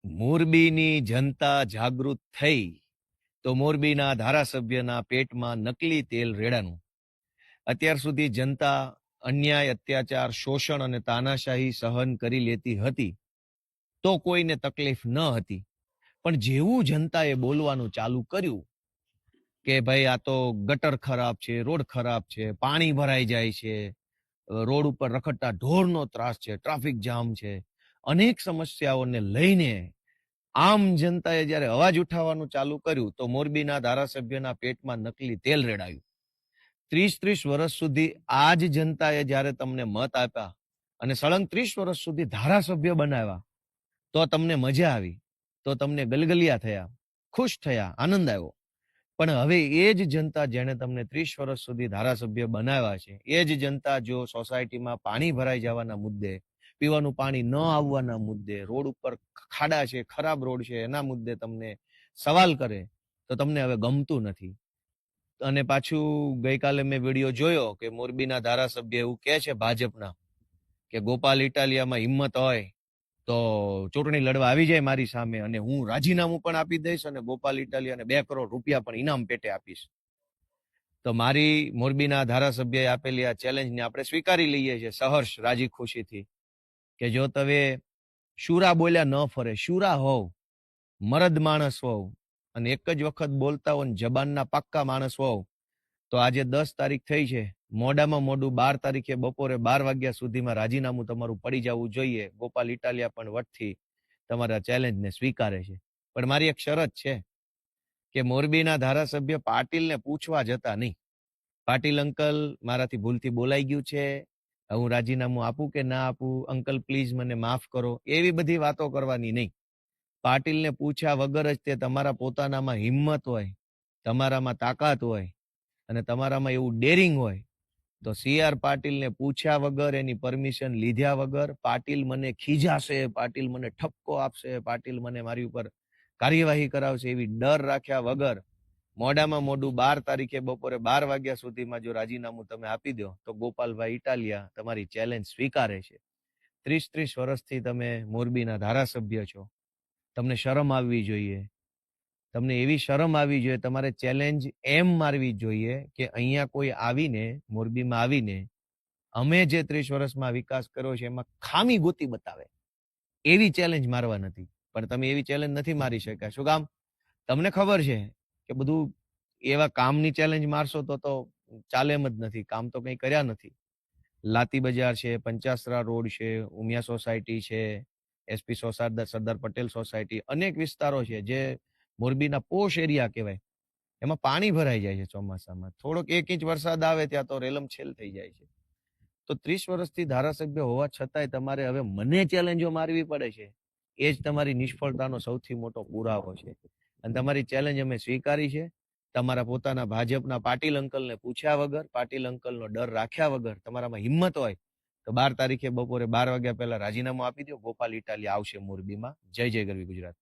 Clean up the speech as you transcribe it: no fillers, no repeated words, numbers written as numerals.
મોરબીની જનતા જાગૃત થઈ તો મોરબીના ધારાસભ્યના પેટમાં નકલી તેલ રેડાનું. અત્યાર સુધી જનતા અન્યાય, અત્યાચાર, શોષણ અને તાનાશાહી સહન કરી લેતી હતી તો કોઈને તકલીફ ન હતી. પણ જેવું જનતાએ બોલવાનું ચાલુ કર્યું કે ભાઈ આ તો ગટર ખરાબ છે, રોડ ખરાબ છે, પાણી ભરાઈ જાય છે, રોડ ઉપર રખડતા ઢોરનો ત્રાસ છે, ટ્રાફિક જામ છે, અનેક સમસ્યાઓને લઈને આમ જનતાએ જ્યારે અવાજ ઉઠાવવાનું ચાલુ કર્યું તો મોરબીના ધારાસભ્યના પેટમાં નકલી તેલ રેડાયું. 30 વર્ષ સુધી આ જ જનતાએ જ્યારે તમને મત આપ્યા અને સળંગ 30 વર્ષ સુધી ધારાસભ્ય બનાવ્યા તો તમને મજા આવી, તો તમને ગલગલિયા થયા, ખુશ થયા, આનંદ આવ્યો. પણ હવે એ જ જનતા જેણે તમને 30 વર્ષ સુધી ધારાસભ્ય બનાવ્યા છે, એ જ જનતા જો સોસાયટીમાં પાણી ભરાઈ જવાના મુદ્દે, પીવાનું પાણી ન આવવાના મુદ્દે, રોડ ઉપર ખાડા છે, ખરાબ રોડ છે, એના મુદ્દે તમને સવાલ કરે તો તમને હવે ગમતું નથી. અને પાછું ગઈકાલે મેં વિડીયો જોયો કે મોરબીના ધારાસભ્ય એવું કહે છે ભાજપના કે ગોપાલ ઇટાલિયામાં હિંમત હોય તો ચૂંટણી લડવા આવી જાય મારી સામે અને હું રાજીનામું પણ આપી દઈશ અને ગોપાલ ઇટાલિયાને 2 કરોડ રૂપિયા પણ ઇનામ પેટે આપીશ. તો મારી મોરબીના ધારાસભ્યએ આપેલી આ ચેલેન્જને આપણે સ્વીકારી લઈએ છીએ સહર્ષ, રાજી ખુશીથી કે જો તમે શુરા બોલ્યા ન ફરે, શુરા હોવ, મરદ માણસ હોવ અને એક જ વખત બોલતા હો, જબાનના પાક્કા માણસ હોવ તો આજે 10 તારીખ થઈ છે, મોડામાં મોડું 12 તારીખે બપોરે 12 વાગ્યા સુધીમાં રાજીનામું તમારું પડી જવું જોઈએ. ગોપાલ ઇટાલિયા પણ વટથી તમારા ચેલેન્જને સ્વીકારે છે. પણ મારી એક શરત છે કે મોરબીના ધારાસભ્ય પાટીલને પૂછવા જતા નહીં. પાટીલ અંકલ, મારાથી ભૂલથી બોલાઈ ગયું છે, હું રાજીનામું આપું કે ના આપું, અંકલ પ્લીઝ મને માફ કરો, એવી બધી વાતો કરવાની નહીં. પાટીલને પૂછ્યા વગર જ તે તમારા પોતાનામાં હિંમત હોય, તમારામાં તાકાત હોય અને તમારામાં એવું ડેરિંગ હોય તો CR પાટીલને પૂછ્યા વગર, એની પરમિશન લીધા વગર, પાટીલ મને ખીજાશે, પાટીલ મને ઠપકો આપશે, પાટીલ મને મારી ઉપર કાર્યવાહી કરાવશે એવી ડર રાખ્યા વગર મોડામાં મોડું 12 તારીખે બપોરે 12 વાગ્યા સુધીમાં જો રાજીનામું તમે આપી દો તો ગોપાલભાઈ ઇટાલિયા તમારી ચેલેન્જ સ્વીકારે છે. 30 વર્ષથી તમે મોરબીના ધારાસભ્ય છો, તમને શરમ આવવી જોઈએ. તમને એવી શરમ આવવી જોઈએ, તમારે ચેલેન્જ એમ મારવી જોઈએ કે અહીંયા કોઈ આવીને, મોરબીમાં આવીને અમે જે 30 વર્ષમાં વિકાસ કર્યો છે એમાં ખામી ગોતી બતાવે, એવી ચેલેન્જ મારવા નથી. પણ તમે એવી ચેલેન્જ નથી મારી શક્યા. શું કામ? તમને ખબર છે કે બધું એવા કામની ચેલેન્જ મારશો તો ચાલે એમ જ નથી. કામ તો કંઈ કર્યા નથી. લાતી બજાર છે, પંચાસરા રોડ છે, ઉમિયા સોસાયટી છે, SP સરદાર પટેલ સોસાયટી, અનેક વિસ્તારો છે જે મોરબીના પોશ એરિયા કહેવાય, એમાં પાણી ભરાઈ જાય છે ચોમાસામાં. થોડોક 1 ઇંચ વરસાદ આવે ત્યાં તો રેલમછેલ થઈ જાય છે. તો 30 વર્ષથી ધારાસભ્ય હોવા છતાંય તમારે હવે મને ચેલેન્જો મારવી પડે છે, એ જ તમારી નિષ્ફળતાનો સૌથી મોટો પુરાવો છે. અને તમારી ચેલેન્જ અમે સ્વીકારી છે. તમારા પોતાના ભાજપના પાટીલ અંકલને પૂછ્યા વગર, પાટીલ અંકલનો ડર રાખ્યા વગર, તમારામાં હિંમત હોય તો 12 તારીખે બપોરે 12 વાગ્યા પહેલા રાજીનામું આપી દો. ગોપાલ ઇટાલિયા આવશે મોરબીમાં. જય જય ગરવી ગુજરાત.